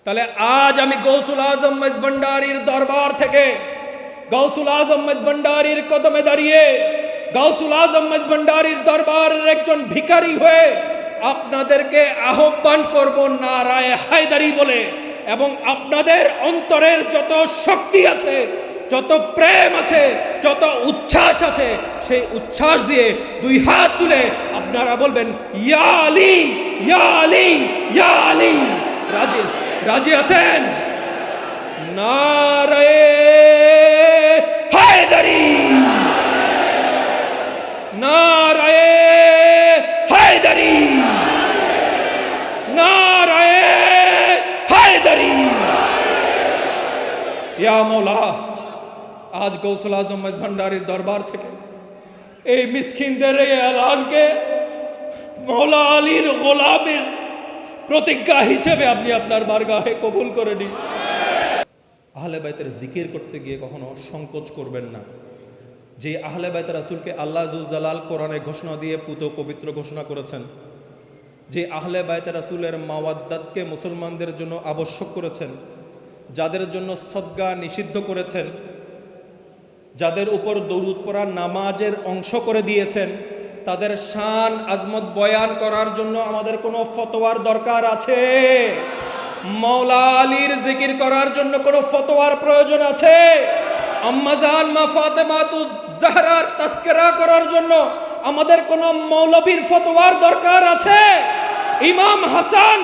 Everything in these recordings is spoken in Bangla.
তাহলে আজ আমি গৌসুল আজম মেজভান্ডারীর দরবার থেকে, গৌসুল আজম মেজভান্ডারীর কদমে দাঁড়িয়ে, গৌসুল আজম মেজভান্ডারীর দরবারের একজন ভিখারি হয়ে আপনাদেরকে আহ্বান করব নারায়ে হায়দারি বলে, এবং আপনাদের অন্তরের যত শক্তি আছে, যত প্রেম আছে, যত উচ্ছ্বাস আছে, সেই উচ্ছ্বাস দিয়ে দুই হাত তুলে আপনারা বলবেন ইয়া আলী, ইয়া আলী, ইয়া আলী। রাজি রাজি আছেন? নারায়ে হায়দারি, নারায়ে হায়দারি, নারায়ে হায়দারি। ইয়া মওলা, আজ গৌসুল আজম মেজভান্ডারীর দরবার থেকে এই মিসকিনদের এই এলানকে মওলা আলীর গোলামের প্রতিজ্ঞা হিসেবে আপনি আপনার বারগাহে কবুল করে নিন। আহলে বাইতের জিকির করতে গিয়ে কখনো সংকোচ করবেন না। যে আহলে বাইতের রাসূলকে আল্লাহ জুল জালাল কোরআনে ঘোষণা দিয়ে পুত পবিত্র ঘোষণা করেছেন, যে আহলে বাইতের রাসূলের মাওয়াদ্দাতকে মুসলমানদের জন্য আবশ্যক করেছেন, যাদের জন্য সদকা নিষিদ্ধ করেছেন, যাদের উপর দরুদ পড়া নামাজের অংশ করে দিয়েছেন, তাদের শান আজমত বয়ান করার জন্য আমাদের কোনো ফতোয়ার দরকার আছে? মওলা আলীর জিকির করার জন্য কোনো ফতোয়ার প্রয়োজন আছে? আম্মাজান মা ফাতেমাতুজ জাহরার তাজকিরা করার জন্য আমাদের কোনো মৌলবীর ফতোয়ার দরকার আছে? ইমাম হাসান,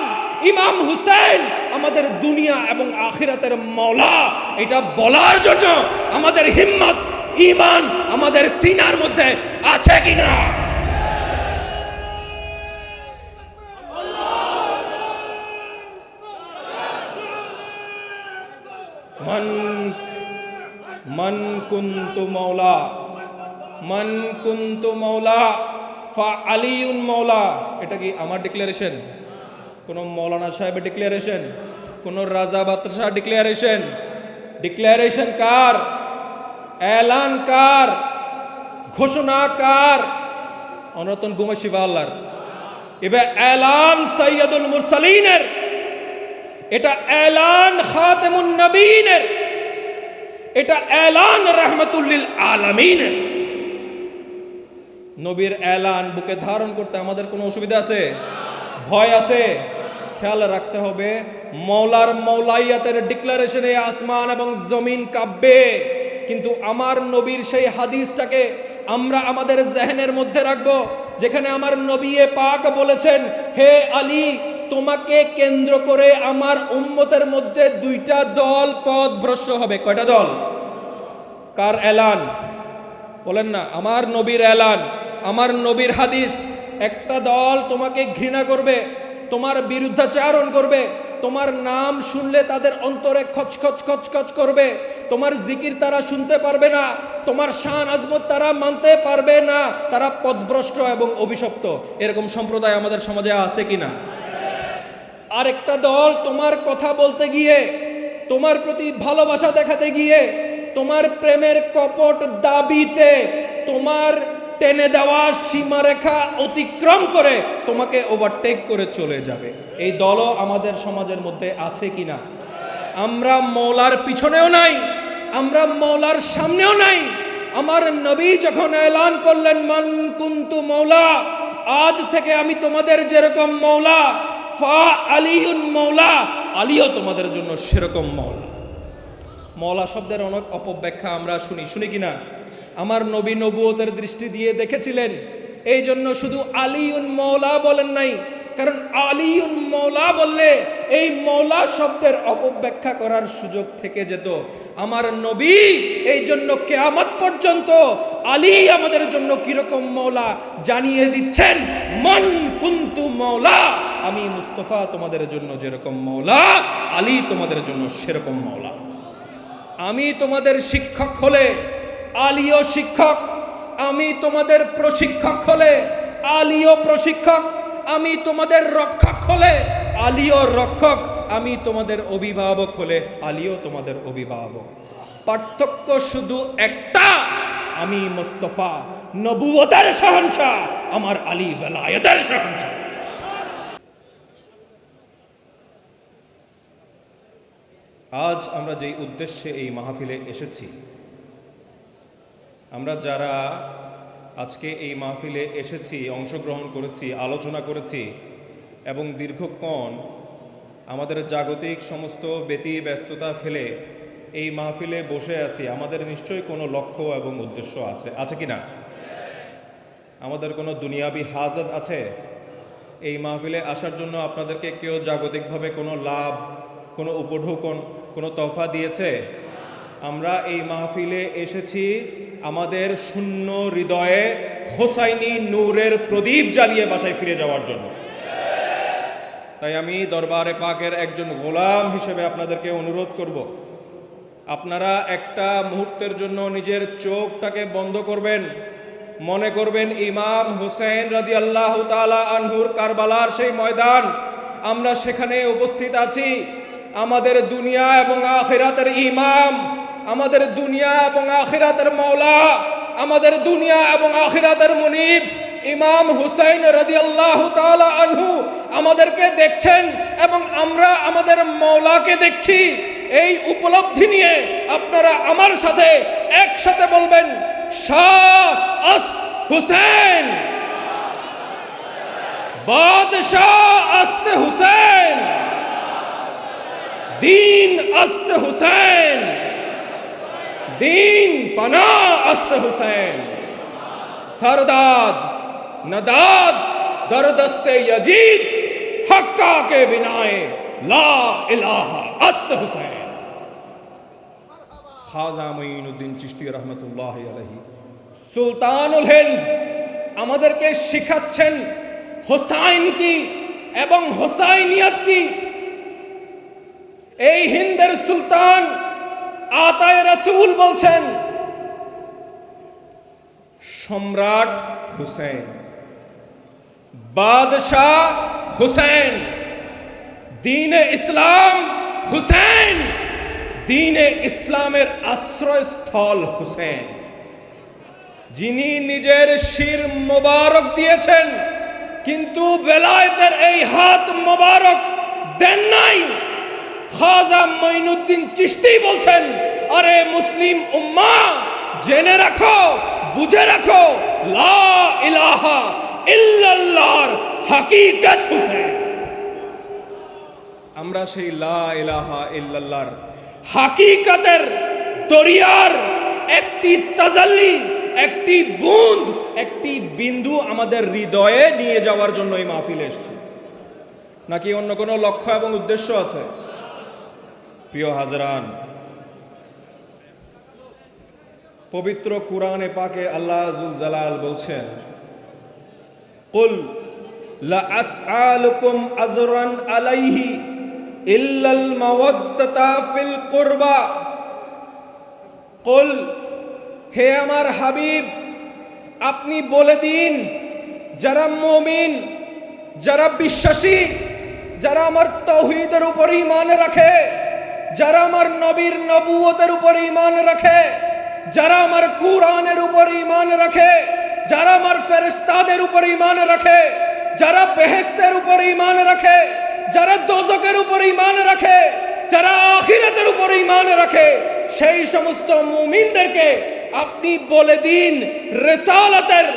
ইমাম হুসেন আমাদের দুনিয়া এবং আখিরাতের মওলা, এটা বলার জন্য আমাদের হিম্মত, ঈমান আমাদের সিনার মধ্যে আছে কিনা? মান কুনতু মাওলা, মান কুনতু মাওলা ফা আলিউন মাওলা। এটা কি আমার ডিক্লারেশন? কোন মৌলানা সাহেবের ডিক্লারেশন? কোন রাজা বাদশাহ ডিক্লারেশন? ডিক্লারেশন কার? এলান কার? ঘোষণা কার? অনতন গুমে শিবা আল্লাহর। এবার এলান সাইয়্যিদুল মুরসালিনের, এটা এলান খাতেমুন নবীনের, এটা এলান রাহমাতুল লিল আলামিনের। নবীর এলান বুকে ধারণ করতে আমাদের কোনো অসুবিধা আছে? ভয় আছে? খেয়াল রাখতে হবে, মওলার মওলাইয়াতের ডিক্লারেশনে আসমান এবং জমিন কাঁপবে, কিন্তু আমার নবীর সেই হাদিসটাকে আমরা আমাদের জেহনের মধ্যে রাখবো, যেখানে আমার নবী পাক বলেছেন, হে আলী, তোমাকে কেন্দ্র করে আমার উম্মতের মধ্যে দুইটা দল পথভ্রষ্ট হবে। কয়টা দল? কার এলান? বলেন না, আমার নবীর এলান, আমার নবীর হাদিস। একটা দল তোমাকে ঘৃণা করবে, তোমার বিরুদ্ধাচারণ করবে, তোমার নাম শুনলে তাদের অন্তরে খচখচ খচখচ করবে, তোমার জিকির তারা শুনতে পারবে না, তোমার শান আজমত তারা মানতে পারবে না, তারা পথভ্রষ্ট এবং অভিশপ্ত। এরকম সম্প্রদায় আমাদের সমাজে আছে কিনা? আরেকটা দল তোমার কথা বলতে গিয়ে, তোমার প্রতি ভালোবাসা দেখাতে গিয়ে, তোমার প্রেমের কপট দাবিতে তোমার টেনে দেওয়া সীমারেখা অতিক্রম করে তোমাকে ওভারটেক করে চলে যাবে। এই দলও আমাদের সমাজের মধ্যে আছে কিনা? আমরা মওলার পিছনেও নাই, আমরা মওলার সামনেও নাই। আমার নবী যখন এলান করলেন, মান কুনতু মাওলা, আজ থেকে আমি তোমাদের যেরকম মওলা, ফা আলিউন মাওলা, আলীও তোমাদের জন্য সেরকম মওলা। মওলা শব্দের অনেক অপব্যাখ্যা আমরা শুনি কিনা? আমার নবী নবুয়তের দৃষ্টি দিয়ে দেখেছিলেন, এই জন্য শুধু আলিউন মাওলা বলেন নাই, কারণ আলিউন মাওলা বললে এই মাওলা শব্দের অপব্যাখ্যা করার সুযোগ থেকে যেত। আমার নবী এই জন্য কিয়ামত পর্যন্ত আলী আমাদের জন্য কিরকম মাওলা জানিয়ে দিচ্ছেন। মান কুনতু মাওলা, আমি মুস্তাফা তোমাদের জন্য যেরকম মাওলা, আলী তোমাদের জন্য সেরকম মাওলা। আমি তোমাদের শিক্ষক হলে আলীও শিক্ষক, আমি তোমাদের প্রশিক্ষক হলে আলীও প্রশিক্ষক, আমি তোমাদের রক্ষক হলে আলীও রক্ষক, আমি তোমাদের অভিভাবক হলে আলীও তোমাদের অভিভাবক। পার্থক্য শুধু একটা, আমি মুস্তাফা নবুয়তের শাহনশাহ, আমার আলী ওয়ালায়াতের শাহনশাহ। আজ আমরা যেই উদ্দেশ্যে এই মাহফিলে এসেছি, আমরা যারা আজকে এই মাহফিলে এসেছি, অংশগ্রহণ করেছি, আলোচনা করেছি এবং দীর্ঘক্ষণ আমাদের জাগতিক সমস্ত ব্যতি ব্যস্ততা ফেলে এই মাহফিলে বসে আছি, আমাদের নিশ্চয়ই কোনো লক্ষ্য এবং উদ্দেশ্য আছে কি না? আমাদের কোনো দুনিয়াবি হাজত আছে? এই মাহফিলে আসার জন্য আপনাদেরকে কেউ জাগতিকভাবে কোনো লাভ, কোনো উপঢৌকন, কোনো তফা দিয়েছে? আমরা এই মাহফিলে এসেছি আমাদের শূন্য হৃদয়ে হোসাইনি নূরের প্রদীপ জ্বালিয়ে বাসায় ফিরে যাওয়ার জন্য। তাই আমি দরবারে পাকের একজন গোলাম হিসেবে আপনাদেরকে অনুরোধ করব, আপনারা একটা মুহূর্তের জন্য নিজের চোখটাকে বন্ধ করবেন, মনে করবেন ইমাম হুসেন রাদিয়াল্লাহু তাআলা আনহুর কারবালার সেই ময়দান, আমরা সেখানে উপস্থিত আছি। আমাদের দুনিয়া এবং আখিরাতের ইমাম, আমাদের দুনিয়া এবং আখিরাতের মাওলা, আমাদের দুনিয়া এবং আখিরাতের মুনিব ইমাম হুসাইন রাদিয়াল্লাহু তাআলা আনহু আমাদেরকে দেখছেন এবং আমরা আমাদের মাওলাকে দেখছি। এই উপলব্ধি নিয়ে আপনারা আমার সাথে একসাথে বলবেন, শাহ আস্ত হুসেন, বাদশাহ আস্তে হুসেন, দীন আস্তে হুসেন, दीन पना अस्त हुसैन, सरदाद नदाद दरदस्ते यजीद, हक्का के बिनाए ला इलाहा अस्त हुसैन। खाजा मঈনুদ্দিন চিশতি রহমতুল্লাহি আলাইহি সুলতানুল হিন্দ আমাদেরকে শিখাচ্ছেন হোসাইন কি এবং হোসাইনিয়ত কি। এই হিন্দের সুলতান আতায়ে রাসূল বলছেন, সম্রাট হুসেন, বাদশাহ হুসেন, দ্বীনে ইসলাম হুসেন, দ্বীনে ইসলামের আশ্রয়স্থল হুসেন, যিনি নিজের শির মোবারক দিয়েছেন কিন্তু বেলায়েতের এই হাত মোবারক দেন নাই। খাজা মঈনুদ্দিন চিশতি বলছেন, আরে মুসলিম উম্মা, জেনে রাখো, বুঝে রাখো, লা ইলাহা ইল্লাল্লাহর হাকিকত হুসেন। আমরা সেই লা ইলাহা ইল্লাল্লাহর হাকিকতের দরিয়ার একটি তাজাল্লি, একটি বুঁদ, একটি বিন্দু আমাদের হৃদয়ে নিয়ে যাওয়ার জন্য এই মাহফিলে এসেছি, নাকি অন্য কোনো লক্ষ্য এবং উদ্দেশ্য আছে? প্রিয় হাজরান, পবিত্র কুরআনে পাকে আল্লাহ যুল জালাল বলছেন, কুল লা আসআলুকুম আজরান আলাইহি ইল্লাল মাওয়াদ্দাতা ফিল কুরবা। কুল, হে আমার হাবিব, আপনি বলে দিন, যারা মুমিন, যারা বিশ্বাসী, যারা আমার তাওহীদের উপর ঈমান রাখে, যারা আমার নবীর নবুয়তের উপর ঈমান রাখে, যারা আমার কুরআনের উপর ঈমান রাখে, যারা আমার ফেরেশতাদের উপর ঈমান রাখে, যারা বেহেশতের উপর ঈমান রাখে, যারা দোজখের উপর ঈমান রাখে, যারা আখিরাতের উপর ঈমান রাখে, সেই সমস্ত মুমিনদেরকে আপনি বলে দিন, রিসালাতের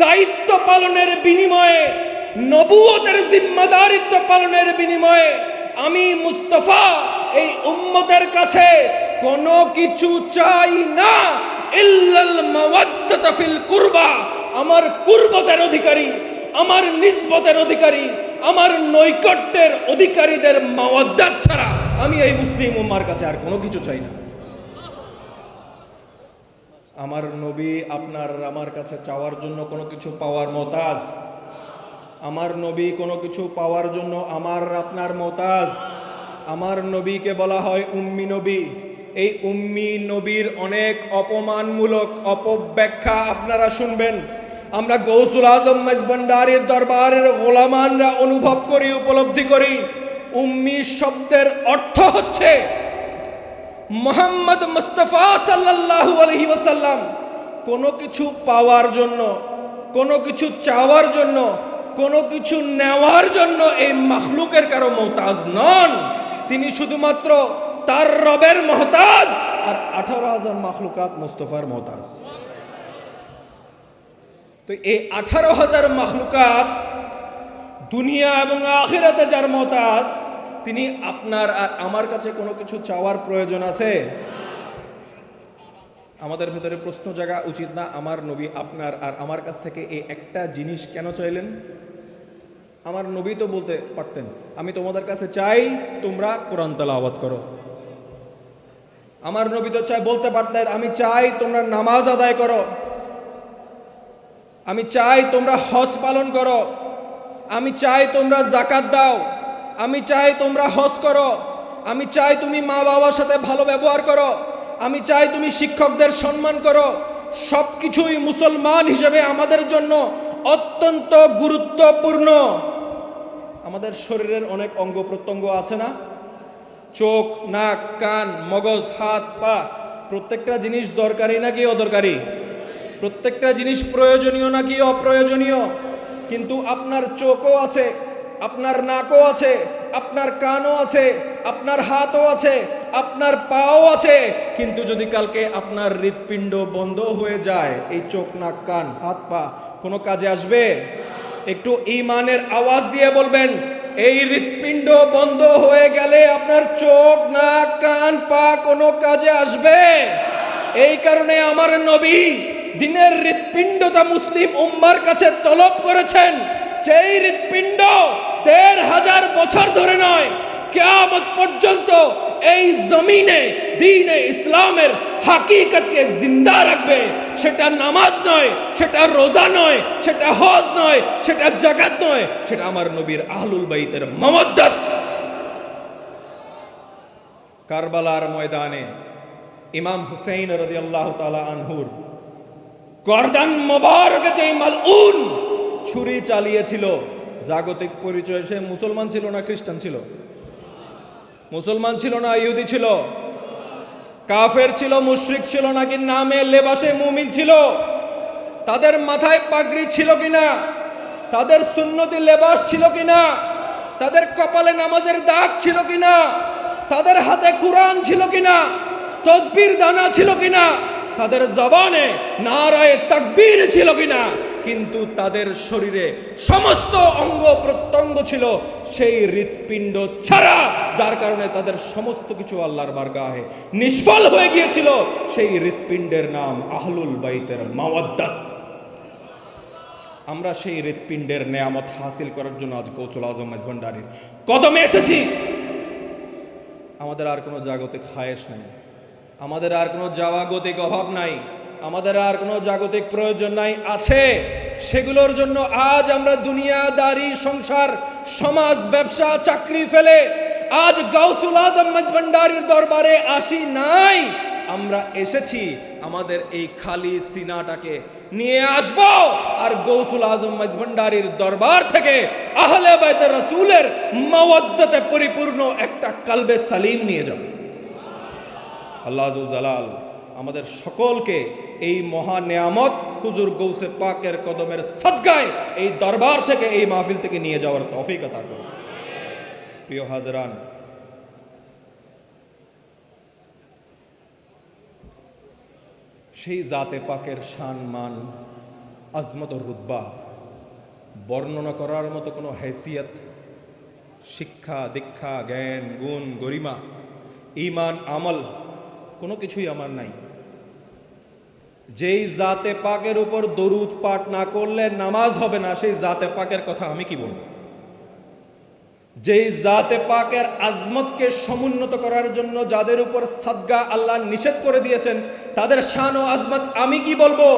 দায়িত্ব পালনের বিনিময়ে, নবুয়তের জিম্মাদারিত্ব পালনের বিনিময়ে আমি মুস্তাফা এই উম্মতের কাছে কোনো কিছু চাই না, ইল্লাল মাওয়াদ্দাতা ফিল কুরবা। আমার কুরবতের অধিকারী, আমার নিসবতের অধিকারী, আমার নৈকট্যের অধিকারীদের মাওয়াদ্দাত ছাড়া আমি এই মুসলিম উম্মার কাছে আর কোনো কিছু চাই না। আমার নবী আপনার আমার কাছে চাওয়ার জন্য কোনো কিছু পাওয়ার মহতাজ? আমার নবী কোনো কিছু পাওয়ার জন্য আমার আপনার মহতাজ? আমার নবীকে বলা হয় উম্মি নবী। এই উম্মি নবীর অনেক অপমানমূলক অপব্যাখ্যা আপনারা শুনবেন। আমরা গৌসুল আজম মেজবান্ডারির দরবারের গোলামানরা অনুভব করি, উপলব্ধি করি, উম্মি শব্দের অর্থ হচ্ছে মুহাম্মদ মুস্তাফা সাল্লাল্লাহু আলাইহি ওয়াসাল্লাম কোনো কিছু পাওয়ার জন্য, কোনো কিছু চাওয়ার জন্য, কোনো কিছু নেওয়ার জন্য এই মাখলুকের কারো মুহতাজ নন। তিনি শুধুমাত্র তার রবের মহতাজ, আর 18,000 মাখলুকাত মুস্তফার মহতাজ। তো এই 18,000 মাখলুকাত দুনিয়া এবং আখিরাতে যার মহতাজ, তিনি আপনার আর আমার কাছে কোনো কিছু চাওয়ার প্রয়োজন আছে? আমাদের ভিতরে প্রশ্ন জাগা উচিত না, আমার নবী আপনার আর আমার কাছ থেকে এই একটা জিনিস কেন চাইলেন? আমার নবী তো বলতে পারতেন, আমি তোমাদের কাছে চাই তোমরা কোরআন তেলাওয়াত করো। আমার নবী তো বলতে পারতেন, আমি চাই তোমরা নামাজ আদায় করো, আমি চাই তোমরা হজ পালন করো, আমি চাই তোমরা যাকাত দাও, আমি চাই তোমরা হজ করো, আমি চাই তুমি মা বাবার সাথে ভালো ব্যবহার করো, আমি চাই তুমি শিক্ষকদের সম্মান করো। সবকিছুই মুসলমান হিসেবে আমাদের জন্য অত্যন্ত গুরুত্বপূর্ণ। আমাদের শরীরের অনেক অঙ্গ প্রত্যঙ্গ আছে না? চোখ, নাক, কান, মগজ, হাত, পা, প্রত্যেকটা জিনিস দরকারি নাকি অদরকারি? প্রত্যেকটা জিনিস প্রয়োজনীয় নাকি অপ্রয়োজনীয়? কিন্তু আপনার চোখও আছে, আপনার নাকও আছে, আপনার কানও আছে, আপনার হাতও আছে, আপনার পাও আছে, কিন্তু যদি কালকে আপনার হৃৎপিণ্ড বন্ধ হয়ে যায়, এই চোখ, নাক, কান, হাত, পা কোনো কাজে আসবে? একটু ঈমানের আওয়াজ দিয়ে বলবেন, এই হৃৎপিণ্ড বন্ধ হয়ে গেলে আপনার চোখ, নাক, কান, পা কোনো কাজে আসবে? এই কারণে আমার নবী দিনের হৃৎপিণ্ডটা মুসলিম উম্মার কাছে তলব করেছেন, যেই হৃৎপিণ্ড 1,500 বছর ধরে নয়, কিয়ামত পর্যন্ত এই জমিনে দ্বীনে ইসলামের হাকিকতকে জিন্দা রাখবে। সেটা নামাজ নয়, সেটা রোজা নয়, সেটা হজ নয়, সেটা যাকাত নয়, সেটা আমার নবীর আহলুল বাইতের মাওয়াদ্দাত। কারবালার ময়দানে ইমাম হুসাইন রাদিয়াল্লাহু তাআলা আনহুর গর্দান মোবারকে যে মালউন ছুরি চালিয়েছিল, জাগতিক পরিচয় সে মুসলমান ছিল না খ্রিস্টান ছিল? মুসলমান ছিল না ইহুদি ছিল? কাফের ছিল, মুশরিক ছিল, নাকি নামে লেবাসে মুমিন ছিল? তাদের মাথায় পাগড়ি ছিল কিনা? তাদের সুন্নতি লেবাস ছিল কিনা? তাদের কপালে নামাজের দাগ ছিল কিনা? তাদের হাতে কুরআন ছিল কিনা? তসবির দানা ছিল কিনা? তাদের জবানে নারায়ে তাকবীর ছিল কিনা? কিন্তু তাদের শরীরে সমস্ত অঙ্গ প্রত্যঙ্গ ছিল সেই হৃৎপিণ্ড ছাড়া, যার কারণে তাদের সমস্ত কিছু আল্লাহর বারগাহে নিষ্ফল হয়ে গিয়েছিল। সেই হৃৎপিণ্ডের নাম আহলুল বাইতের মাওয়াদ্দাত। আমরা সেই হৃৎপিণ্ডের নেয়ামত হাসিল করার জন্য আজ গৌসুল আজম মেজভান্ডারির কদমে এসেছি। আমাদের আর কোনো জাগতিক খায়েশ নাই, আমাদের আর কোনো জাগতিক অভাব নাই, আমাদের আর কোনো জাগতিক প্রয়োজন নাই। আছে, সেগুলোর জন্য আজ আমরা দুনিয়াদারি, সংসার, সমাজ, ব্যবসা, চাকরি ফেলে আজ গাউসুল আজম মেজভান্ডারির দরবারে আসি নাই। আমরা এসেছি আমাদের এই খালি সিনাটাকে নিয়ে আসব, আর গৌসুল আজম মেজভান্ডারির দরবার থেকে আহলে বাইতে রাসূলের মাওয়াদ্দাতে পরিপূর্ণ একটা কলবে সালিম নিয়ে যাব। আল্লাহ আযুল জালাল আমাদের সকলকে এই মহা নেয়ামত হুজুর গৌসে পাকের কদমের সদকায় এই দরবার থেকে, এই মাহফিল থেকে নিয়ে যাওয়ার তৌফিক আতা করুন। প্রিয় হাজরান, সেই জাতে পাকের শান, মান, আজমত ও রুতবা বর্ণনা করার মতো কোনো হেসিয়ত, শিক্ষা, দীক্ষা, জ্ঞান, গুণ, গরিমা, ঈমান, আমল কোনো কিছুই আমার নাই। যেই জাতে পাকের উপর দরুদ পাঠ না করলে নামাজ হবে না, সেই জাতে পাকের কথা আমি কি বলবো? যেই জাতে পাকের আজমতকে সমুন্নত করার জন্য যাদের উপর সাদকা আল্লাহ নিষেধ করে দিয়েছেন, তাদের শান ও আজমত আমি কি বলবো?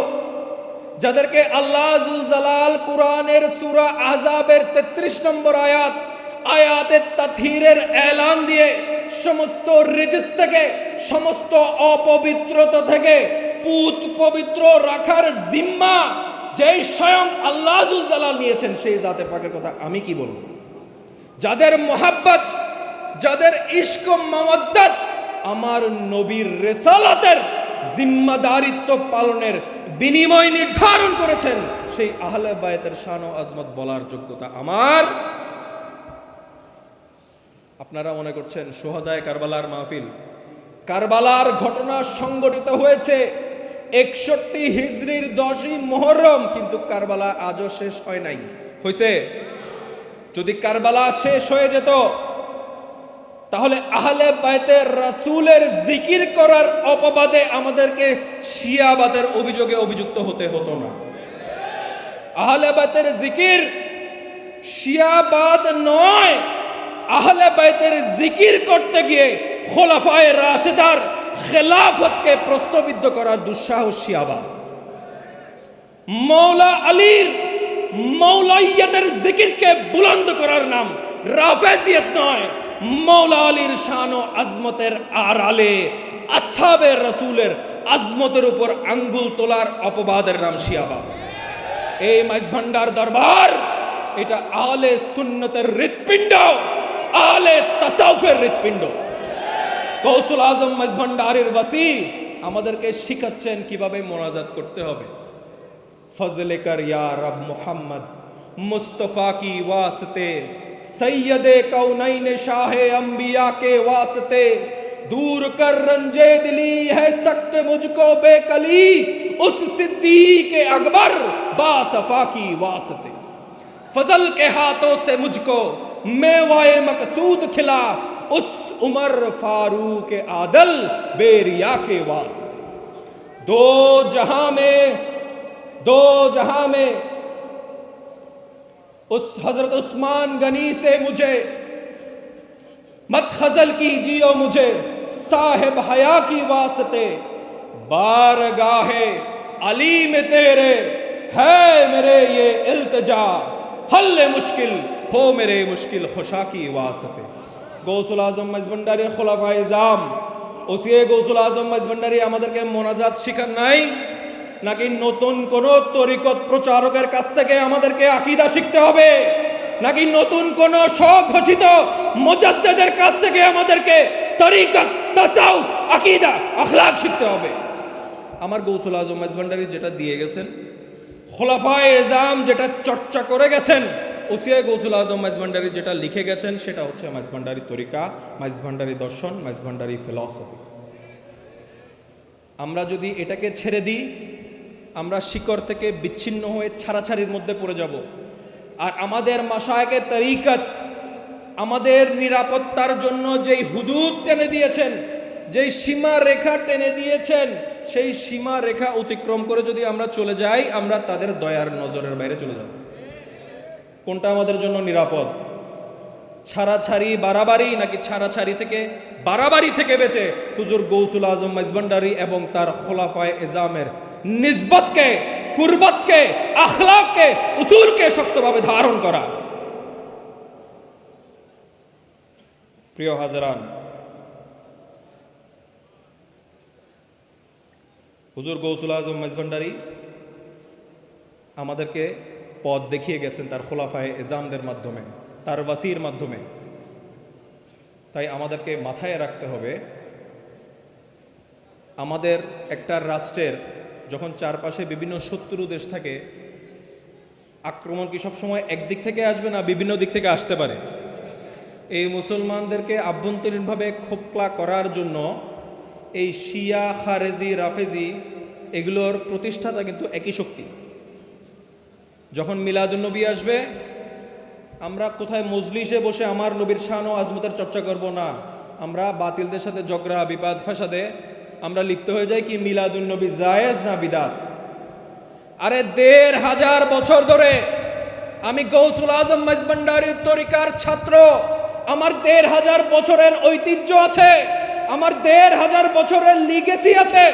যাদেরকে আল্লাহ আযুল জালাল কুরআনের সূরা আহজাবের 33 নম্বর আয়াতে তাতহীরের এলান দিয়ে সমস্ত রিজিস থেকে, সমস্ত অপবিত্রতা থেকে পুত পবিত্র রাখার জিম্মা যেই স্বয়ং আল্লাহ আযুল জালাল নিয়েছেন, সেই জাতে পাকের কথা আমি কি বলবো? যাদের মোহাব্বত, যাদের ইশক ও মাওয়াদ্দাত আমার নবীর রিসালাতের জিম্মাদারিত্ব পালনের বিনিময় নির্ধারণ করেছেন, সেই আহলে বায়তের শান ও আজমত বলার যোগ্যতা আমার। আপনারা মনে করছেন সোহাদায়ে কারবালার মাহফিল, কারবালার ঘটনা সংঘটিত হয়েছে 61 হিজরির 10ই মুহররম, কিন্তু কারবালা আজও শেষ হয় নাই। হয়েছে? যদি কারবালা শেষ হয়ে যেত তাহলে আহলে বাইতের রাসূলের জিকির করার অপবাদে আমাদেরকে শিয়াবাদের অভিযোগে অভিযুক্ত হতে হতো না। আহলে বাইতের জিকির শিয়াবাদ নয়, আহলে বাইতের জিকির করতে গিয়ে খোলাফায়ে রাশেদার খেলাফতকে প্রশ্নবিদ্ধ করার দুঃসাহস শিয়াবাদ। মৌলা আলীর মৌলাইয়াতের জিকিরকে বুলন্দ করার নাম রাফেজিয়ত নয়, মৌলা আলীর শান ও আজমতের আড়ালে আসহাবে রাসূলের আজমতের উপর আঙ্গুল তোলার অপবাদের নাম শিয়াবাদ। এই মাইজভান্ডার দরবার এটা আহলে সুন্নতের হৃৎপিণ্ড, আহলে তাসাউফের হৃৎপিণ্ড। গৌসুল আজম মাইজভান্ডারের ওয়াসি আমাদেরকে শিখাচ্ছেন কিভাবে মোনাজাত করতে হবে। ফজলে কর ইয়া রব মুহাম্মদ মুস্তফা কি ওয়াস্তে, सैयदे कौनैन शाहे अंबिया के वास्ते, दूर कर रंजे दिली है सख्त मुझको बेकली, उस सिद्दीक अकबर बासफा की वास्ते। फजल के हाथों से मुझको मेवाए मकसूद खिला, उस उमर फारूक आदल बेरिया के वास्ते। दो जहां में उस हजरत उस्मान गनी से मुझे मत खजल कीजिए मुझे, साहिब हया की वास्ते, बारगाहे अली में तेरे है मेरे ये इल्तिजा, हल्ले मुश्किल हो मेरे मुश्किल खुशा की वास्ते। गौसुल आजम मजबंडारी खुलाफाए जाम, उसी गौसुल आजम मजबंडारी আমাদেরকে মোনাজাত শিখান নাই, নাকি নতুন কোন তরিকত প্রচারকের কাছ থেকে আমাদেরকে আকীদা শিখতে হবে, নাকি নতুন কোন স্বঘোষিত মুজাদ্দিদের কাছ থেকে আমাদেরকে তরিকত, তাসাউফ, আকীদা, আখলাক শিখতে হবে? আমার গৌসুল আজম মাইজভান্ডারী যেটা দিয়ে গেছেন, খোলাফায়ে এজাম যেটা চর্চা করে গেছেন, ওসিয়া গৌসুল আজম মাইজভান্ডারী যেটা লিখে গেছেন, সেটা হচ্ছে মাইজভান্ডারী তরিকা, মাইজভান্ডারী দর্শন, মাইজভান্ডারী ফিলসফি। আমরা যদি এটাকে ছেড়ে দিই, আমরা শিকড় থেকে বিচ্ছিন্ন হয়ে ছাড়াছাড়ির মধ্যে পড়ে যাব। আর আমাদের মাশায়েখে তরিকত আমাদের নিরাপত্তার জন্য যেই হুদুদ টেনে দিয়েছেন, যেই সীমা রেখা টেনে দিয়েছেন, সেই সীমা রেখা অতিক্রম করে যদি আমরা চলে যাই, আমরা তাদের দয়ার নজরের বাইরে চলে যাব। কোনটা আমাদের জন্য নিরাপদ? ছাড়াছাড়ি বাড়াবাড়ি, নাকি ছাড়াছাড়ি থেকে বাড়াবাড়ি থেকে বেঁচে হুজুর গৌসুল আজম মাইজভান্ডারী এবং তার খোলাফায়ে এজামের নিসবতকে, কুরবতকে, আখলাককে, উসুলকে শক্তভাবে ধারণ করা? প্রিয় হাজারান, হুজুর গৌসুল আজম মাইজভান্ডারী আমাদেরকে পথ দেখিয়ে গেছেন তার খোলাফায়ে এজামদের মাধ্যমে, তার ওয়াসির মাধ্যমে। তাই আমাদেরকে মাথায় রাখতে হবে, আমাদের একটা রাষ্ট্রের যখন চারপাশে বিভিন্ন শত্রু দেশ থাকে, আক্রমণ কি সবসময় একদিক থেকে আসবে না বিভিন্ন দিক থেকে আসতে পারে? এই মুসলমানদেরকে আভ্যন্তরীণভাবে খোকলা করার জন্য এই শিয়া, খারেজি, রাফেজি এগুলোর প্রতিষ্ঠাতা কিন্তু একই শক্তি। যখন মিলাদুন্নবী আসবে, আমরা কোথায় মজলিসে বসে আমার নবীর শান ও আজমতের চর্চা করব না, আমরা বাতিলদের সাথে ঝগড়া, বিবাদ, ফাসাদে আমরা লিপ্ত হয়ে যাই। কি মিলাদুন্নবী জায়েজ না বিদাত? আরে ১৫০০ বছর ধরে আমি গৌসুল আজম মাইজভান্ডারীর তরিকার ছাত্র, আমার ১৫০০ বছরের ঐতিহ্য আছে, আমার ১৫০০ বছরের লিগেসি আছে,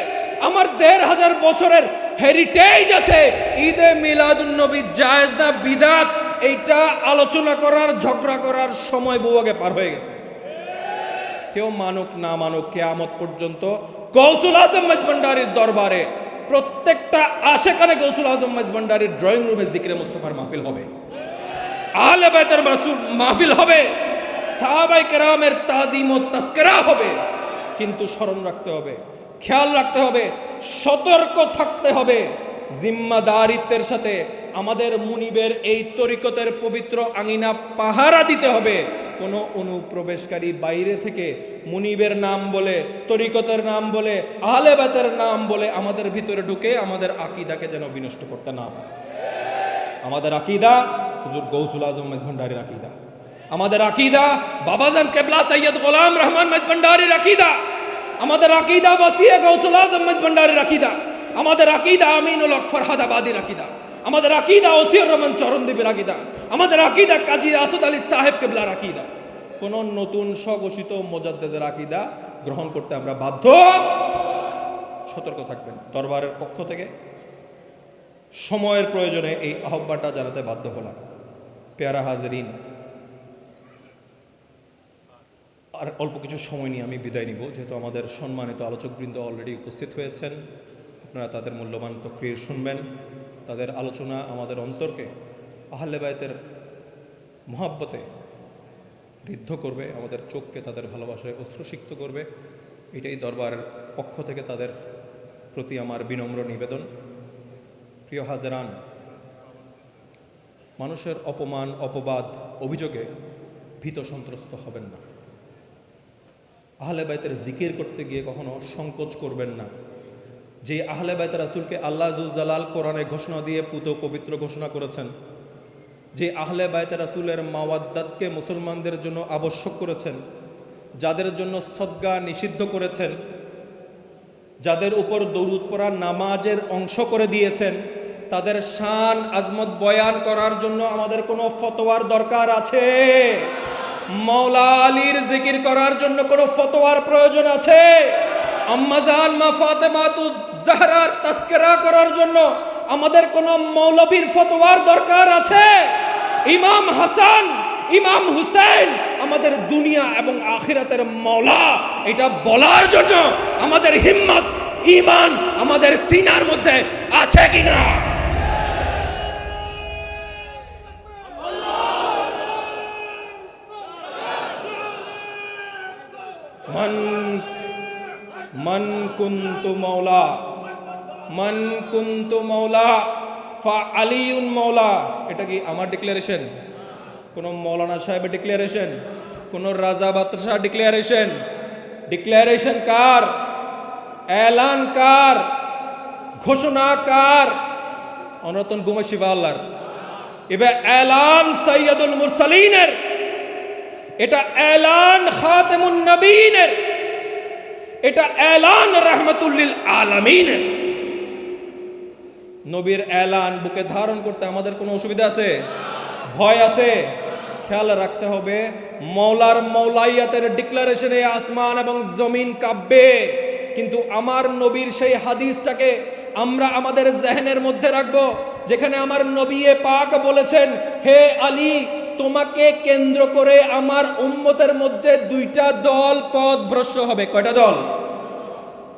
আমার ১৫০০ বছরের হেরিটেজ আছে। ঈদে মিলাদুন্নবী জায়েজ না বিদাত, এইটা আলোচনা করার, ঝগড়া করার সময় বহু আগে পার হয়ে গেছে। কেউ মানুক না মানুক, কিয়ামত পর্যন্ত গৌসুল আজম মাইজভান্ডারীর দরবারে প্রত্যেকটা আশেকানে গৌসুল আজম মাইজভান্ডারীর ড্রয়িং রুমে জিকিরে মুস্তাফার মাহফিল হবে, আহলে বাইতের রাসূল মাহফিল হবে, সাহাবায়ে কেরামের তাজিম ও তাজকিরা হবে। কিন্তু স্মরণ রাখতে হবে, খেয়াল রাখতে হবে, সতর্ক থাকতে হবে, জিম্মাদারিত্বের সাথে আমাদের মুনিবের এই তরিকতের পবিত্র আঙিনা পাহারা দিতে হবে। কোনো অনুপ্রবেশকারী বাইরে থেকে মুনিবের নাম বলে, তরিকতের নাম বলে, আহলে বাইতের নাম বলে আমাদের ভিতরে ঢুকে আমাদের আকীদাকে যেন বিনষ্ট করতে না পারে। আমাদের আকীদা হুজুর গৌসুল আজম মেজভান্ডারীর আকীদা, আমাদের আকীদা বাবাজান কেবলা সৈয়দ গোলাম রহমান মেজভান্ডারীর আকীদা, আমাদের আকীদা ওয়াসিয়ে গৌসুল আজম মেজভান্ডারীর আকীদা, আমাদের আকীদা আমিনুল হক ফরহাদাবাদীর আকীদা, আমাদের আকীদা ওসিউর রহমান চরণদ্বীপের আকীদা, আমাদের আকীদা কাজী আসাদ আলী সাহেব কেবলার আকীদা। কোন নতুন স্বঘোষিত মুজাদ্দিদের আকীদা গ্রহণ করতে আমরা বাধ্য। সতর্ক থাকবেন। দরবারের পক্ষ থেকে সময়ের প্রয়োজনে এই আহ্বানটা জানাতে বাধ্য হলাম। পেয়ারা হাজরিন, আর অল্প কিছু সময় নিয়ে আমি বিদায় নিব, যেহেতু আমাদের সম্মানিত আলোচকবৃন্দ অলরেডি উপস্থিত হয়েছেন। আপনারা তাদের মূল্যবান তকরীর শুনবেন। তাদের আলোচনা আমাদের অন্তরকে আহলে বাইতের মহাব্বতে ঋদ্ধ করবে, আমাদের চোখকে তাদের ভালোবাসায় অশ্রুসিক্ত করবে। এটাই দরবারের পক্ষ থেকে তাদের প্রতি আমার বিনম্র নিবেদন। প্রিয় হাজরান, মানুষের অপমান, অপবাদ, অভিযোগে ভীত সন্ত্রস্ত হবেন না। আহলে বাইতের জিকির করতে গিয়ে কখনো সংকোচ করবেন না। যে আহলে বাইতের রাসূলকে আল্লাহ জুল জালাল কোরআনে ঘোষণা দিয়ে পুত পবিত্র ঘোষণা করেছেন, যে আহলে বাইতের রাসূলের মাওয়াদ্দাতকে মুসলমানদের জন্য আবশ্যক করেছেন, যাদের জন্য সদকা নিষিদ্ধ করেছেন, যাদের উপর দরুদ পড়া নামাজের অংশ করে দিয়েছেন, তাদের শান আজমত বয়ান করার জন্য আমাদের কোনো ফতোয়ার দরকার আছে? মাওলা আলীর জিকির করার জন্য কোনো ফতোয়ার প্রয়োজন আছে? আম্মাজান মা ফাতেমাতুজ জাহরার তাজকিরা করার জন্য আমাদের কোনো মৌলবীর ফতোয়ার দরকার আছে? ইমাম হাসান, ইমাম হুসেন আমাদের দুনিয়া এবং আখিরাতের মাওলা, এটা বলার জন্য আমাদের হিম্মত, ঈমান আমাদের সিনার মধ্যে আছে কিনা? মান কুনতু মাওলা, মান কুনতু মাওলা ফা আলিউন মাওলা। এটা কি আমার ডিক্লারেশন? কোন মৌলানা সাহেবের ডিক্লারেশন? কোন রাজা বাদশাহ ডিক্লারেশন? ডিক্লারেশন কার? এলান কার? ঘোষণা কার? অনতন গুমশিবা আল্লাহর। এবার এলান সাইয়্যিদুল মুরসালিনের, এটা এলান খাতেমুন নবীনের, এটা এলান রাহমাতুল লিল আলামিনের। নবীর এলান বুকে ধারণ করতে আমাদের কোনো অসুবিধা আছে? ভয় আছে? খেয়াল রাখতে হবে, মৌলার মৌলাইয়াতের ডিক্লারেশনে আসমান এবং জমিন কাঁপবে, কিন্তু আমার নবীর সেই হাদিসটাকে আমরা আমাদের জেহনের মধ্যে রাখবো, যেখানে আমার নবী পাক বলেছেন, হে আলী, তোমাকে কেন্দ্র করে আমার উম্মতের মধ্যে দুইটা দল পথভ্রষ্ট হবে। কয়টা দল?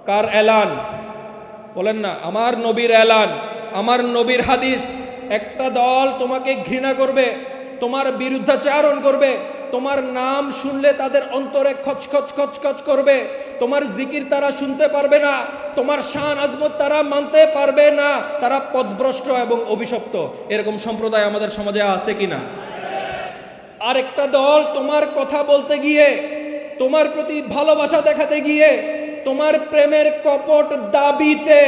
কার এলান? বলেন না, আমার নবীর এলান, আমার নবীর হাদিস। একটা দল তোমাকে ঘৃণা করবে, তোমার বিরুদ্ধাচারণ করবে, তোমার নাম শুনলে তাদের অন্তরে খচখচ খচখচ করবে, তোমার জিকির তারা শুনতে পারবে না, তোমার শান আজমত তারা মানতে পারবে না, তারা পথভ্রষ্ট এবং অভিশপ্ত। এরকম সম্প্রদায় আমাদের সমাজে আছে কিনা? আরেকটা দল তোমার কথা বলতে গিয়ে, তোমার প্রতি ভালোবাসা দেখাতে গিয়ে, তোমার প্রেমের কপট দাবিতে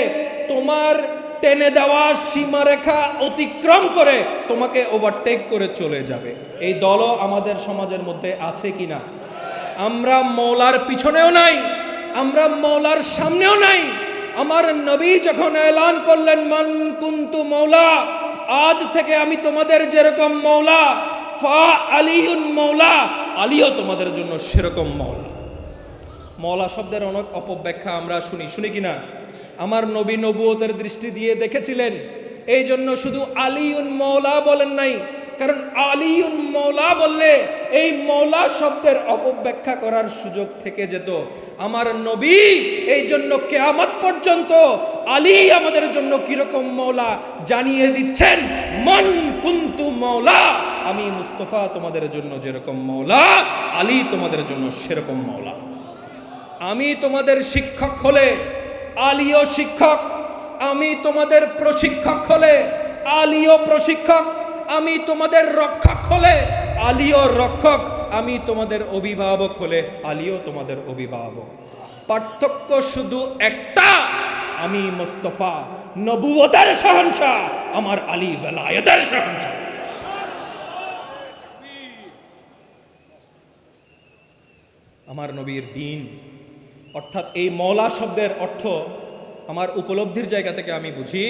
তোমার টেনে দেওয়া সীমারেখা অতিক্রম করে তোমাকে ওভারটেক করে চলে যাবে। এই দলও আমাদের সমাজের মধ্যে আছে কিনা? আমরা মৌলার পিছনেও নাই, আমরা মৌলার সামনেও নাই। আমার নবী যখন এলান করলেন, মান কুনতু মাওলা, আজ থেকে আমি তোমাদের যেরকম মৌলা, ফা আলিউন মাওলা, আলীও তোমাদের জন্য সেরকম মৌলা। মৌলা শব্দের অনেক অপব্যাখ্যা আমরা শুনি কিনা? আমার নবী নবুয়তের দৃষ্টি দিয়ে দেখেছিলেন, এই জন্য শুধু আলিউন মাওলা বলেন নাই, কারণ আলিউন মাওলা বললে এই মাওলা শব্দের অপব্যাখ্যা করার সুযোগ থেকে যেত। আমার নবী এই জন্য কিয়ামত পর্যন্ত আলী আমাদের জন্য কিরকম মাওলা জানিয়ে দিচ্ছেন। মান কুনতু মাওলা, আমি মুস্তাফা তোমাদের জন্য যেরকম মাওলা, আলী তোমাদের জন্য সেরকম মাওলা। আমি তোমাদের শিক্ষক হলে আলীও শিক্ষক, আমি তোমাদের প্রশিক্ষক হলে আলীও প্রশিক্ষক, আমি তোমাদের রক্ষক হলে আলীও রক্ষক, আমি তোমাদের অভিভাবক হলে আলীও তোমাদের অভিভাবক। পার্থক্য শুধু একটা, আমি মুস্তাফা নবুয়তের শাহনশাহ, আমার আলী ওয়ালায়াতের শাহনশাহ। আমার নবীর দিন, অর্থাৎ এই মওলা শব্দের অর্থ আমার উপলব্ধির জায়গা থেকে আমি বুঝি,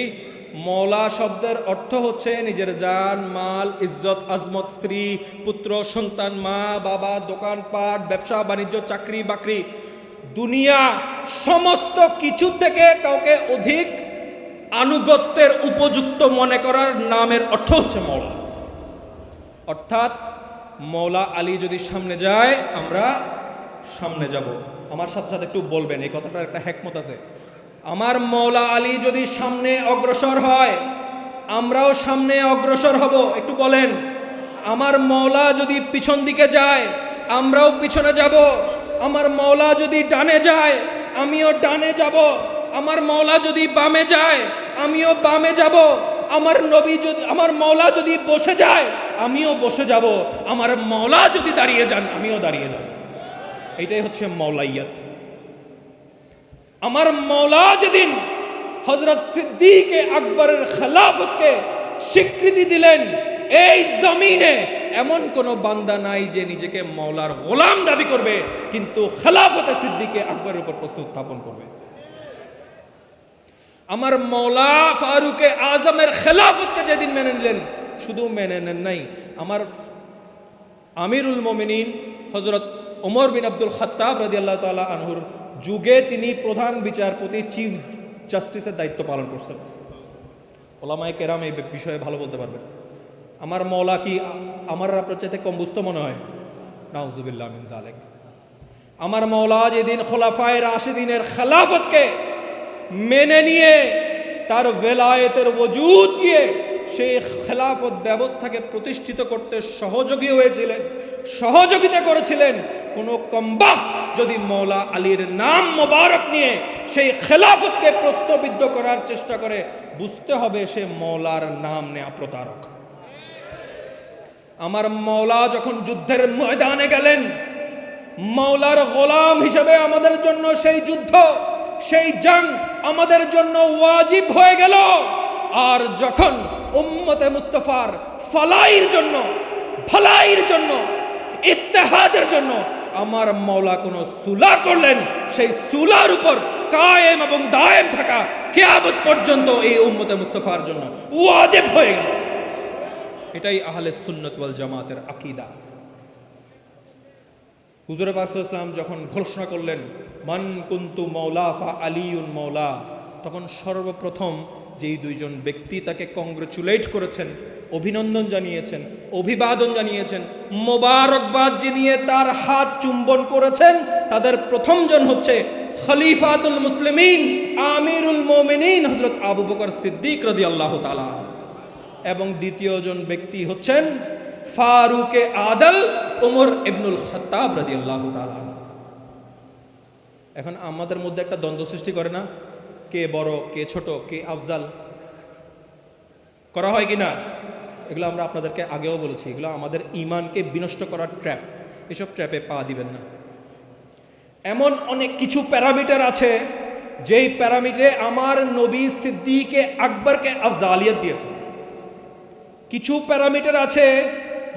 মওলা শব্দের অর্থ হচ্ছে নিজের জান, মাল, ইজ্জত, আজমত, স্ত্রী, পুত্র, সন্তান, মা, বাবা, দোকানপাট, ব্যবসা বাণিজ্য, চাকরি বাকরি, দুনিয়া, সমস্ত কিছু থেকে কাউকে অধিক আনুগত্যের উপযুক্ত মনে করার নামের অর্থ হচ্ছে মওলা। অর্থাৎ মওলা আলী যদি সামনে যায়, আমরা সামনে যাব। আমার সাথে সাথে একটু বলবেন, এই কথাটার একটা হিকমত আছে। আমার মওলা আলী যদি সামনে অগ্রসর হয়, আমরাও সামনে অগ্রসর হব। একটু বলেন। আমার মওলা যদি পিছন দিকে যায়, আমরাও পিছনে যাব। আমার মওলা যদি ডানে যায়, আমিও ডানে যাব। আমার মওলা যদি বামে যায়, আমিও বামে যাব। আমার নবী যদি, আমার মওলা যদি বসে যায়, আমিও বসে যাব। আমার মওলা যদি দাঁড়িয়ে যান, আমিও দাঁড়িয়ে যাব। এটাই হচ্ছে মওলাইয়াত। আমার মওলা যেদিন হযরত সিদ্দিক আকবরের খেলাফতকে স্বীকৃতি দিলেন, এই জমিনে এমন কোন বান্দা নাই যে নিজেকে মওলার গোলাম দাবি করবে কিন্তু খেলাফতে সিদ্দিক আকবরের উপর প্রশ্ন উত্থাপন করবে। আমার মওলা ফারুক আজমের খেলাফতকে যেদিন মেনে নিলেন, শুধু মেনে নেন নাই, আমার আমিরুল মোমিনিন হযরত ওমর বিন আব্দুল খাত্তাব রাদিয়াল্লাহু তাআলা আনহুর যুগে তিনি প্রধান বিচারপতি, চিফ জাস্টিসের দায়িত্ব পালন করছেন। ওলামায়ে কেরাম এই বিষয়ে ভালো বলতে পারবেন। আমার মওলা কি আমার আপনার চাইতে কম বুঝতে মনে হয়? নাউজুবিল্লাহ মিন যালিক। আমার মওলা যেদিন খোলাফায়ে রাশিদিনের খেলাফতকে মেনে নিয়ে তার ভেলায়েতের ওজুদ দিয়ে সেই খেলাফত ব্যবস্থাকে প্রতিষ্ঠিত করতে সহযোগী হয়েছিলেন, সহযোগিতা করেছিলেন, কোন কমবাখ যদি মওলা আলীর নাম মোবারক নিয়ে সেই খেলাফতকে প্রশ্নবিদ্ধ করার চেষ্টা করে, বুঝতে হবে সে মওলার নাম নেয়া প্রতারক। আমার মওলা যখন যুদ্ধের ময়দানে গেলেন, মওলার গোলাম হিসেবে আমাদের জন্য সেই যুদ্ধ, সেই জং আমাদের জন্য ওয়াজিব হয়ে গেল। আর যখন উম্মতে মুস্তাফার ফলাইয়ের জন্য, ভলাইয়ের জন্য, ইত্তেহাদের জন্য আমার মওলা কোন সুলা করলেন, সেই সুলার উপর কায়েম এবং দায়েম থাকা কিয়ামত পর্যন্ত এই উম্মতে মুস্তাফার জন্য ওয়াজিব হয়ে গেল। এটাই আহলে সুন্নাত ওয়াল জামাতের আকীদা। হুজুর পাক সাল্লাল্লাহু আলাইহি ওয়াসাল্লাম যখন ঘোষণা করলেন মান কুনতু মাওলা ফা আলিউন মাওলা, তখন সর্বপ্রথম যেই দুইজন ব্যক্তি তাকে কংগ্রেচুলেট করেছেন, অভিনন্দন জানিয়েছেন, অভিবাদন জানিয়েছেন, মোবারকবাদ জানিয়ে তার হাত চুম্বন করেছেন, তাদের প্রথমজন হচ্ছে খলিফাতুল মুসলিমিন আমিরুল মুমিনিন হযরত আবু বকর সিদ্দিক রাদিয়াল্লাহু তাআলা, এবং দ্বিতীয়জন ব্যক্তি হচ্ছেন ফারুকে আদল ওমর ইবনুল খাত্তাব রাদিয়াল্লাহু তাআলা। এখন আমাদের মধ্যে একটা দ্বন্দ্ব সৃষ্টি করে না, কে বড়, কে ছোট, কে আফজাল করা হয় কিনা? এগুলো আমরা আপনাদেরকে আগেও বলেছি, এগুলো আমাদের ঈমানকে বিনষ্ট করার ট্র্যাপ। এসব ট্র্যাপে পা দিবেন না। এমন অনেক কিছু প্যারামিটার আছে যেই প্যারামিটারে আমার নবী সিদ্দিকে আকবরকে আফজালিয়ত দিয়েছে। কিছু প্যারামিটার আছে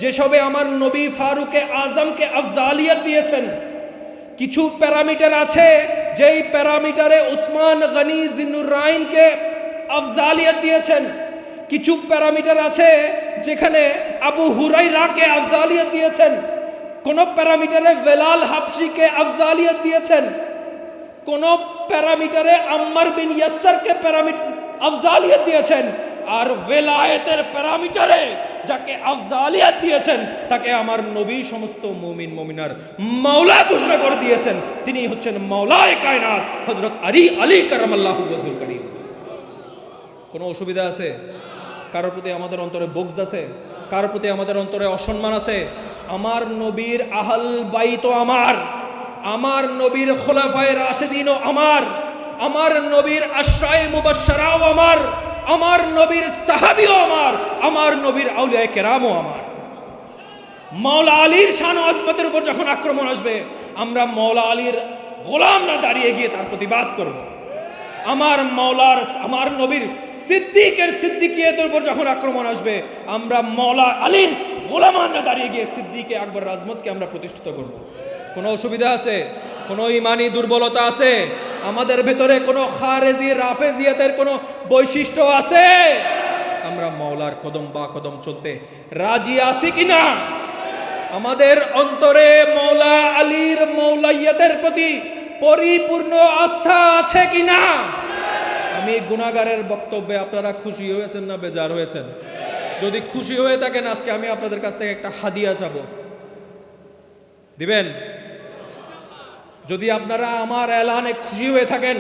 যেসবে আমার নবী ফারুকে আজমকে আফজালিয়ত দিয়েছেন। কিছু প্যারামিটার আছে যেই প্যারামিটারে উসমান গনি জিন্নুরাইনকে আফজালিয়ত দিয়েছেন। কিছু প্যারামিটার আছে যেখানে আবু হুরাইরাকে আফজালিয়ত দিয়েছেন। কোন প্যারামিটারে বেলাল হাবশিকে আফজালিয়ত দিয়েছেন। কোন প্যারামিটারে আম্মার বিন ইয়াসসারকে আফজালিয়ত দিয়েছেন। আর ওয়ালায়াতের প্যারামিটারে যাকে আফজালিয়ত দিয়েছেন তাকে আমার নবী সমস্ত মুমিন মুমিনার মাওলা ঘোষণা করে দিয়েছেন। তিনি হচ্ছেন মাওলায়ে কায়নাত হযরত আলী কারামাল্লাহু ওয়াজহুল কারীম। কোনো অসুবিধা আছে? কারোর প্রতি আমাদের অন্তরে বুগজ আছে? কারোর প্রতি আমাদের অন্তরে অসম্মান আছে? আমার নবীর আহল বাইত আমার, আমার নবীর খোলাফায়ে রাশিদিনও আমার নবীর আশরায়ে মুবাশশারাও আমার, আমার নবীর সাহাবীও আমার নবীর আউলিয়া কেরামও আমার। মাওলা আলীর শান ও আজমতের উপর যখন আক্রমণ আসবে, আমরা মাওলা আলীর গোলাম না দাঁড়িয়ে গিয়ে তার প্রতিবাদ করব। আমার নবীর সিদ্দিকের সিদ্দিকিয়তের উপর যখন আক্রমণ আসবে, আমরা মাওলা আলীর গোলাম না দাঁড়িয়ে গিয়ে সিদ্দিকে আকবর আজমতকে আমরা প্রতিষ্ঠিত করব। কোনো অসুবিধা আছে? কোনো ইমানি দুর্বলতা আছে? আমাদের ভেতরে কোনো খারেজি রাফেজিয়াতের কোনো বৈশিষ্ট্য আছে? আমরা মাওলার কদম বা কদম চলতে রাজি আছি কিনা? আমাদের অন্তরে মাওলা আলীর মৌলাইয়াতের প্রতি পরিপূর্ণ আস্থা আছে কিনা? আমি গুনাহগারের বক্তব্যে আপনারা খুশি হয়েছেন না বেজার হয়েছেন? যদি খুশি হয়ে থাকেন, আজকে আমি আপনাদের কাছ থেকে একটা হাদিয়া চাবো, দিবেন? যদি আপনারা আমার এলানে খুশি হয়ে থাকেন,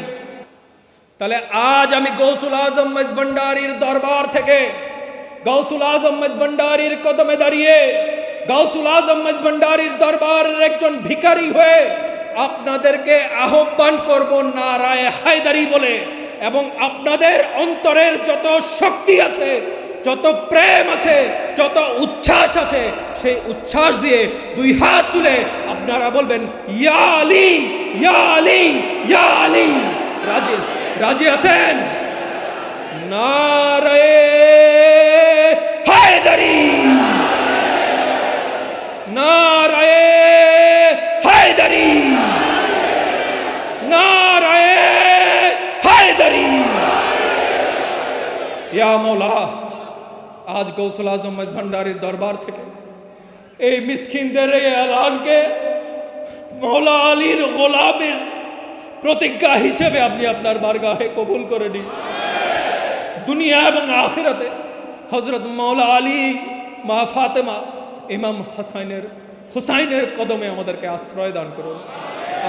তাহলে আজ আমি গৌসুল আজম মেজভান্ডারীর দরবার থেকে, গৌসুল আজম মেজভান্ডারীর কদমে দাঁড়িয়ে, গৌসুল আজম মেজভান্ডারীর দরবারের একজন ভিখারি হয়ে আপনাদেরকে আহ্বান করব নারায়ে হায়দারি বলে, এবং আপনাদের অন্তরের যত শক্তি আছে, যত প্রেম আছে, যত উচ্ছ্বাস আছে, সেই উচ্ছ্বাস দিয়ে দুই হাত তুলে আপনারা বলবেন, ইয়া আলী, ইয়া আলী, ইয়া আলী। রাজি রাজি আছেন? নারায়ে হায়দারি, নারায়ে হায়দারি, নারায়ে হায়দারি। ইয়া মওলা, আজ গৌসুল আজম মেজভান্ডারীর দরবার থেকে এই মিসকিনদের এই এলানকে মাওলা আলীর গোলামের প্রতিজ্ঞা হিসেবে আপনি আপনার বারগাহে কবুল করে নিন। দুনিয়া এবং আখিরাতে হযরত মাওলা আলী, মা ফাতেমা, ইমাম হুসাইনের কদমে আমাদেরকে আশ্রয় দান করুন।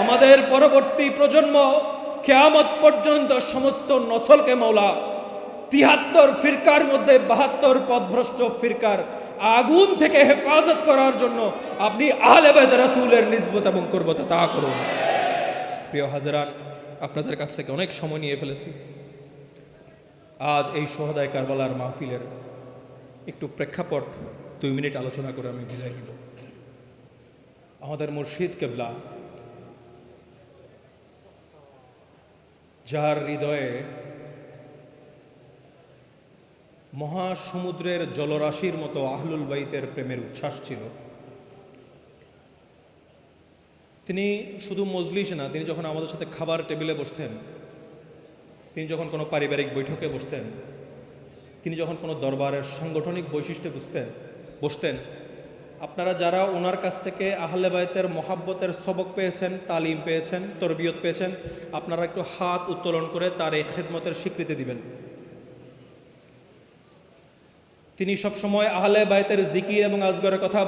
আমাদের পরবর্তী প্রজন্ম কিয়ামত পর্যন্ত সমস্ত নসলকে মাওলা ৭৩ ফিরকার মধ্যে ৭২ পথভ্রষ্ট ফিরকার আগুন থেকে হেফাজত করার জন্য আপনি আহলে বাইত রাসূলের নিসবত এবং কুরবত আতা করুন। প্রিয় হাজরান, আপনাদের কাছ থেকে অনেক সময় নিয়ে ফেলেছি। আজ এই শুহাদায়ে কারবালার মাহফিলের একটু প্রেক্ষাপট 2 মিনিট আলোচনা করে আমি বিদায় নিব। আমাদের মুর্শিদ কেবলা, যার হৃদয়ে মহাসমুদ্রের জলরাশির মতো আহলুল বাইতের প্রেমের উচ্ছ্বাস ছিল, তিনি শুধু মজলিস না, তিনি যখন আমাদের সাথে খাবার টেবিলে বসতেন, তিনি যখন কোনো পারিবারিক বৈঠকে বসতেন, তিনি যখন কোনো দরবারের সাংগঠনিক বৈশিষ্ট্যে বসতেন, আপনারা যারা ওনার কাছ থেকে আহলে বাইতের মহাব্বতের সবক পেয়েছেন, তালিম পেয়েছেন, তরবিয়ত পেয়েছেন, আপনারা একটু হাত উত্তোলন করে তার এই খেদমতের স্বীকৃতি দিবেন। তিনি সবসময় আহলে বাইতের জিকির এবং আজগরের কথা